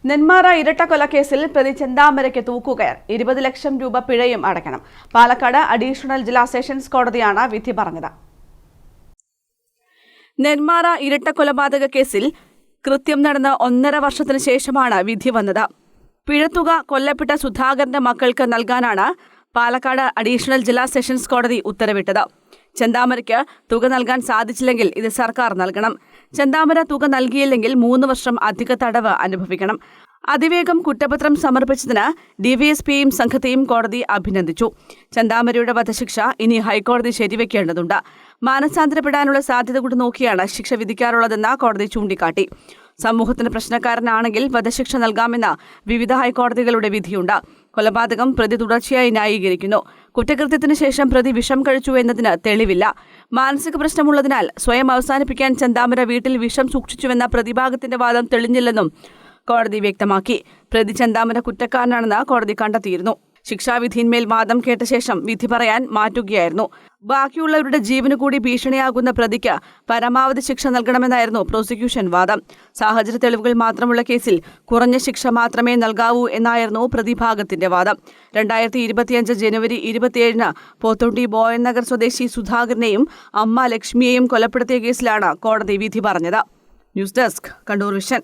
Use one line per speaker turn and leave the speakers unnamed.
നെന്മാറ ഇരട്ടക്കൊലക്കേസിൽ പ്രതി ചെന്താമരയ്ക്ക് തൂക്കുകയർ 20 ലക്ഷം രൂപ പിഴയും അടയ്ക്കണം. പാലക്കാട് അഡീഷണൽ ജില്ലാ സെഷൻസ് കോടതിയാണ് വിധി പറഞ്ഞത്. നെന്മാറ ഇരട്ടക്കൊലപാതക കേസിൽ കൃത്യം നടന്ന 1.5 വർഷത്തിന് ശേഷമാണ് വിധി വന്നത്. പിഴത്തുക കൊല്ലപ്പെട്ട സുധാകരന്റെ മക്കൾക്ക് നൽകാനാണ് പാലക്കാട് അഡീഷണൽ ജില്ലാ സെഷൻസ് കോടതി ഉത്തരവിട്ടത്. ചെന്താമരയ്ക്ക് തുക നൽകാൻ സാധിച്ചില്ലെങ്കിൽ ഇത് സർക്കാർ നൽകണം. ചെന്താമര തുക നൽകിയില്ലെങ്കിൽ 3 വർഷം അധിക തടവ് അനുഭവിക്കണം. അതിവേഗം കുറ്റപത്രം സമർപ്പിച്ചതിന് ഡിവൈഎസ്പിയെയും സംഘത്തെയും കോടതി അഭിനന്ദിച്ചു. ചെന്താമരയുടെ വധശിക്ഷ ഇനി ഹൈക്കോടതി ശരിവെക്കേണ്ടതുണ്ട്. മാനസാന്തരപ്പെടാനുള്ള സാധ്യത കൂടി നോക്കിയാണ് ശിക്ഷ വിധിക്കാറുള്ളതെന്ന് കോടതി ചൂണ്ടിക്കാട്ടി. സമൂഹത്തിന് പ്രശ്നക്കാരനാണെങ്കിൽ വധശിക്ഷ നൽകാമെന്ന വിവിധ ഹൈക്കോടതികളുടെ വിധിയുണ്ട്. കൊലപാതകം പ്രതി തുടർച്ചയായി ന്യായീകരിക്കുന്നു. കുറ്റകൃത്യത്തിന് ശേഷം പ്രതി വിഷം കഴിച്ചു എന്നതിന് തെളിവില്ല. മാനസിക പ്രശ്നമുള്ളതിനാൽ സ്വയം അവസാനിപ്പിക്കാൻ ചെന്താമര വീട്ടിൽ വിഷം സൂക്ഷിച്ചുവെന്ന പ്രതിഭാഗത്തിന്റെ വാദം തെളിഞ്ഞില്ലെന്നും കോടതി വ്യക്തമാക്കി. പ്രതി ചെന്താമര കുറ്റക്കാരനാണെന്ന് കോടതി കണ്ടെത്തിയിരുന്നു. ശിക്ഷാവിധിയിന്മേൽ വാദം കേട്ട ശേഷം വിധി പറയാൻ മാറ്റുകയായിരുന്നു. ബാക്കിയുള്ളവരുടെ ജീവന് കൂടി ഭീഷണിയാകുന്ന പ്രതിക്ക് പരമാവധി ശിക്ഷ നൽകണമെന്നായിരുന്നു പ്രോസിക്യൂഷൻ വാദം. സാഹചര്യ തെളിവുകൾ മാത്രമുള്ള കേസിൽ കുറഞ്ഞ ശിക്ഷ മാത്രമേ നൽകാവൂ എന്നായിരുന്നു പ്രതിഭാഗത്തിന്റെ വാദം. 2025 ജനുവരി 27 പോത്തുണ്ടി ബോയൻ നഗർ സ്വദേശി സുധാകരനെയും അമ്മ ലക്ഷ്മിയെയും കൊലപ്പെടുത്തിയ കേസിലാണ് കോടതി വിധി പറഞ്ഞത്. News desk, Kannur vision.